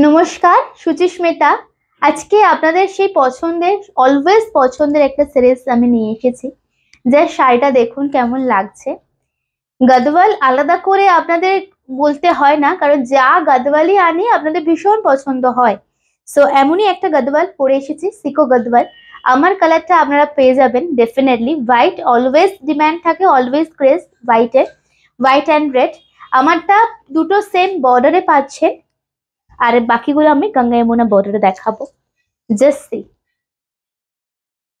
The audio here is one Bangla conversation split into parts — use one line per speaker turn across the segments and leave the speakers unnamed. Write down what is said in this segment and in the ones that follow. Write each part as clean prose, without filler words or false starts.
নমস্কার, সুচিস্মিতা। আজকে আপনাদের সেই পছন্দের অলওয়েজ পছন্দের একটা সিরিজ আমি নিয়ে এসেছি। যে শাড়িটা দেখুন কেমন লাগছে। গদওয়াল আলাদা করে আপনাদের বলতে হয় না, কারণ যা গদওয়ালই আনি আপনাদের ভীষণ পছন্দ হয়। সো এমনই একটা গদওয়াল পরে এসেছি, সিকো গদওয়াল। আমার কালারটা আপনারা পেয়ে যাবেন ডেফিনেটলি। হোয়াইট অলওয়েজ ডিমান্ড থাকে, অলওয়েজ ক্রেজ হোয়াইটের, হোয়াইট অ্যান্ড রেড। আমারটা দুটো সেম বর্ডারে পাচ্ছেন, আর বাকিগুলো আমি গঙ্গা যমুনা বর্ডারে দেখাবো। Just see.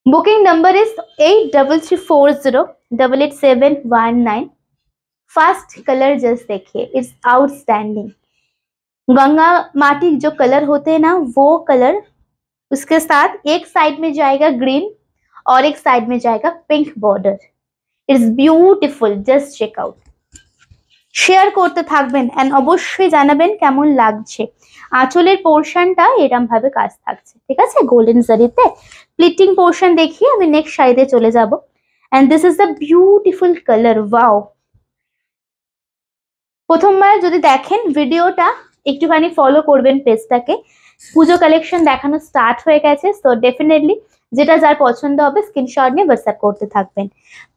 Booking number is 8334088719। First colour just देखिए, इट्स आउटस्टैंडिंग। गंगा माटी जो कलर होते हैं ना, वो कलर, उसके साथ एक साइड में जाएगा ग्रीन और एक साइड में जाएगा pink border. It's beautiful, just check out. Share করতে থাকবেন এন্ড অবশ্যই জানাবেন কেমন লাগছে। আঁচলের পোর্শনটা এরকম ভাবে কাজ থাকছে, ঠিক আছে, গোল্ডেন জারিতে। প্লিটিং পোর্শন দেখিয়ে আমি নেক্সট শাড়িতে চলে যাব। And this is the beautiful colour. Wow! প্রথমবার যদি দেখেন ভিডিওটা, একটুখানি ফলো করবেন পেজটাকে। পুজো কালেকশন দেখানো স্টার্ট হয়ে গেছে, সো ডেফিনেটলি যেটা যার পছন্দ হবে স্ক্রিনশট নিয়ে হোয়াটসঅ্যাপ করতে থাকবেন।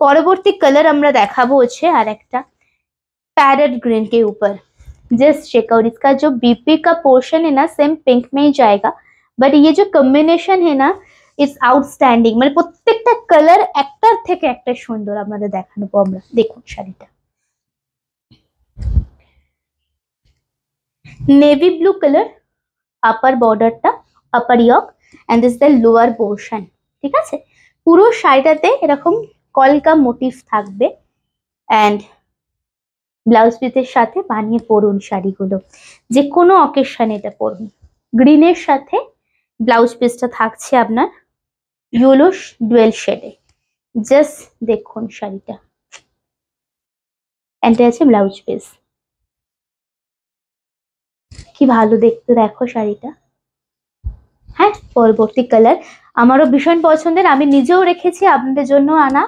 পরবর্তী কালার আমরা দেখাবো হচ্ছে আর একটা पैरेट ग्रीन के ऊपर। जस्ट चेक आउट, इसका जो बीपी का पोर्शन है ना सेम पिंक में ही जाएगा, बट ये जो कॉम्बिनेशन है ना इट्स आउटस्टैंडिंग। মানে প্রত্যেকটা কালার একটার থেকে একটা সুন্দর আপনাদের দেখানো আমরা। দেখুন শাড়িটা নেভি ব্লু কালার, আপার বর্ডারটা, upper yoke, and this the lower portion, ঠিক আছে। পুরো শাড়িটাতে এরকম কলকা মোটিভ থাকবে এন্ড ব্লাউজ পিসের সাথে বানিয়ে পরুন শাড়িগুলো, যে কোনো অকেশনে এটা পরুন। গ্রিনের সাথে ব্লাউজ পিসটা থাকছে আপনার ইয়েলো ডুয়েল শেডে। জাস্ট দেখুন শাড়িটা, এটা আছে ব্লাউজ পিস। কি ভালো দেখতে, দেখো শাড়িটা। হ্যাঁ, পরবর্তী কালার আমারও ভীষণ পছন্দের, আমি নিজেও রেখেছি আপনাদের জন্য আনা।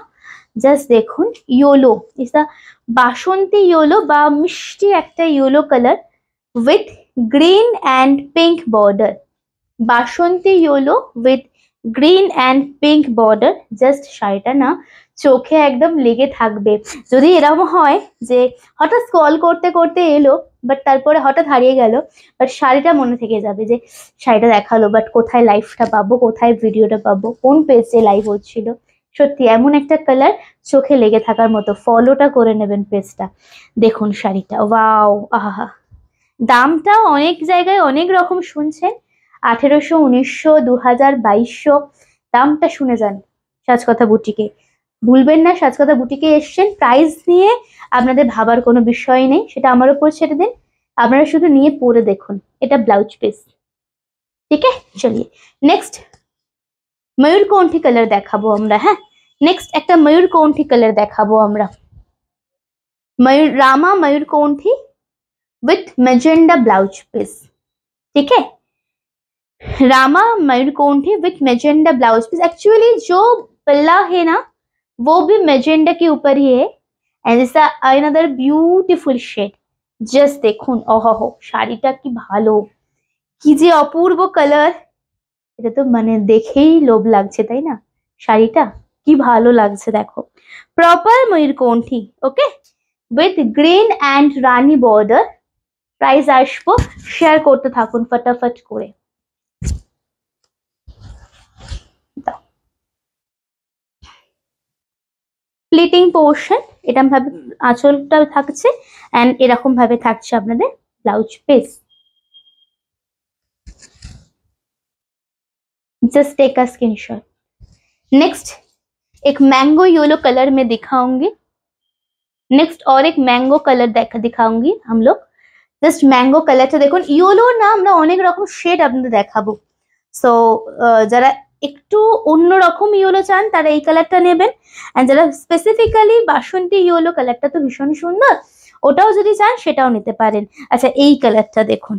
জাস্ট দেখুন, ইয়েলো, এটা বাসন্তী ইয়েলো বা মিষ্টি একটা yellow colour with green and pink border. Basanti yellow with green and pink border. Just শাড়িটা না চোখে একদম লেগে থাকবে। যদি এরকম হয় যে হঠাৎ স্ক্রল করতে করতে এলো, বাট তারপরে হঠাৎ হারিয়ে গেল, বাট শাড়িটা মনে থেকে যাবে যে শাড়িটা দেখালো, বাট কোথায় লাইভটা পাবো, কোথায় ভিডিওটা পাবো, কোন পেজে লাইভ হচ্ছিল। সত্যি এমন একটা কালার চোখে লেগে থাকার মতো। ফলোটা করে নেবেন পেজটা। দেখুন শাড়িটা, ওয়াও! আহা! দামটা অনেক জায়গায় অনেক রকম শুনছেন, 1800, 1900, 2000, 2200 দামটা শুনে যান সাজকথা বুটিকে। ভুলবেন না, সাজকথা বুটিকে এসছেন, প্রাইস নিয়ে আপনাদের ভাবার কোনো বিষয় নেই, সেটা আমার উপর ছেড়ে দিন। আপনারা শুধু নিয়ে পরে দেখুন। এটা ব্লাউজ পিস, ঠিক আছে। চলিয়ে নেক্সট ময়ূরকণ্ঠী কালার দেখাবো আমরা। হ্যাঁ, নেক্সট একটা ময়ূরকণ্ঠী কালার দেখাবো আমরা। रामा मयूरकंठी विथ मैजेंडा ब्लाउज पीस, ठीक है। रामा मयूरकंठी with magenta blouse piece. Actually जो पल्ला है ना वो भी मैजेंडा के ऊपर ही है and it's another beautiful shade. Just देखुन, ओहो শাড়িটা কি ভালো, কি যে অপূর্ব কালার। এটা তো মানে দেখেই লোভ লাগছে, তাই না? শাড়িটা কি ভালো লাগছে, দেখো। প্রপার ময়ূরকণ্ঠী, ওকে, উইথ গ্রিন অ্যান্ড রানী বর্ডার। প্রাইস আসবো, শেয়ার করতে থাকুন ফটাফট করে। প্লিটিং পোর্শন এরকম ভাবে আঁচলটা থাকছে এন্ড এরকম ভাবে থাকছে আপনাদের blouse piece. Just take a screenshot. Next एक मैंगो येलो कलर में दिखाऊंगी। नेक्स्ट और एक मैंगो कलर दिखाऊंगी हम लोग। জাস্ট ম্যাঙ্গো কালারটা দেখুন। ইয়েলো না আমরা অনেক রকম শেড আপনাদের দেখাবো। সো যারা একটু অন্যরকম ইয়েলো চান তারা এই কালারটা নেবেন, এন্ড যারা স্পেসিফিক্যালি বাসন্তী ইয়েলো কালারটা তো ভীষণ সুন্দর, ওটাও যদি চান সেটাও নিতে পারেন। আচ্ছা, এই কালারটা দেখুন,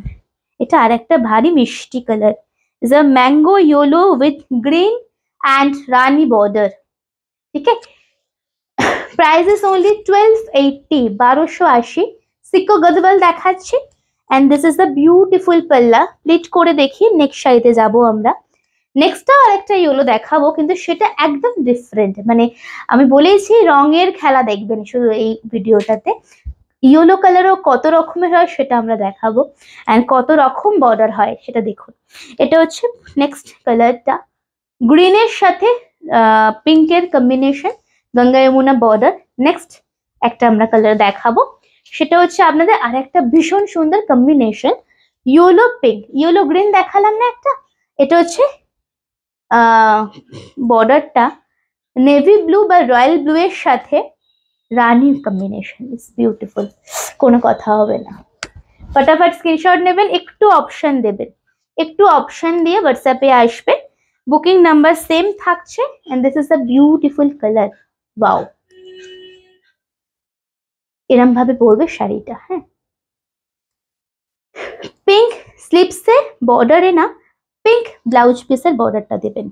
এটা আর একটা ভারী মিষ্টি colour. Is a mango yellow with green and रानी बॉर्डर, ठीक है। Price is only 1280, 1280। सिको गदवाल देखाচ্ছি and this is the beautiful পাল্লা। প্লিট করে দেখি, নেক্সট শাড়িতে যাব আমরা। নেক্সটটাও আরেকটা ইয়েলো দেখাবো, কিন্তু সেটা একদম ডিফারেন্ট। মানে আমি বলেইছি রঙের খেলা দেখবেন শুধু এই ভিডিওটাতে। ইয়েলো কালারও কত রকমের হয় সেটা আমরা দেখাবো, অ্যান্ড কত রকম বর্ডার হয় সেটা দেখুন। এটা হচ্ছে নেক্সট কালারটা, গ্রিনের সাথে পিঙ্কের combination, Ganga Jamuna border. Next একটা আমরা কালার দেখাবো, সেটা হচ্ছে আপনাদের আরেকটা ভীষণ সুন্দর combination, yellow pink, yellow green দেখালাম না একটা, এটা হচ্ছে বর্ডারটা নেভি ব্লু বা রয়্যাল ব্লু এর সাথে রানী কম্বিনেশন। ইজ বিউটিফুল, কোনো কথা হবে না। ফটাফট স্ক্রিনশট নেবেন, একটু অপশন দেবেন, একটু অপশন দিয়ে হোয়াটসঅ্যাপে আসবেন। বুকিং নাম্বার সেম থাকছে, and this is the beautiful colour. Wow, এরম ভাবে পরবে শাড়িটা। হ্যাঁ, পিঙ্ক স্লিপসের বর্ডারে না, পিঙ্ক ব্লাউজ পিসের বর্ডারটা দেবেন,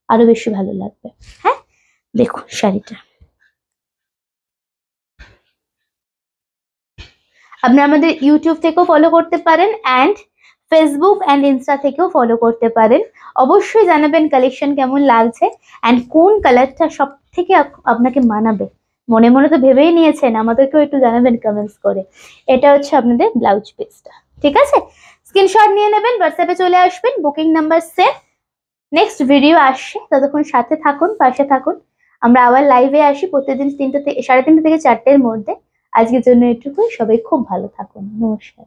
আরো বেশি ভালো লাগবে। হ্যাঁ, দেখুন শাড়িটা। আপনি আমাদের ইউটিউব থেকেও ফলো করতে পারেন, অ্যান্ড ফেসবুক অ্যান্ড ইনস্টা থেকেও ফলো করতে পারেন। অবশ্যই জানাবেন কালেকশন কেমন লাগছে, অ্যান্ড কোন কালারটা সব থেকে আপনাকে মানাবে। মনে মনে তো ভেবেই নিয়েছেন, আমাদেরকেও একটু জানাবেন কমেন্টস করে। এটা হচ্ছে আপনাদের ব্লাউজ পিসটা, ঠিক আছে? স্ক্রিনশট নিয়ে নেবেন, হোয়াটসঅ্যাপে চলে আসবেন, booking number save. Next video আসছে, ততক্ষণ সাথে থাকুন, পাশে থাকুন। আমরা আবার লাইভে আসি প্রতিদিন 3টে থেকে 3:30 থেকে 4টের মধ্যে। আজকের জন্য এটুকুই, সবাই খুব ভালো থাকুন, নমস্কার।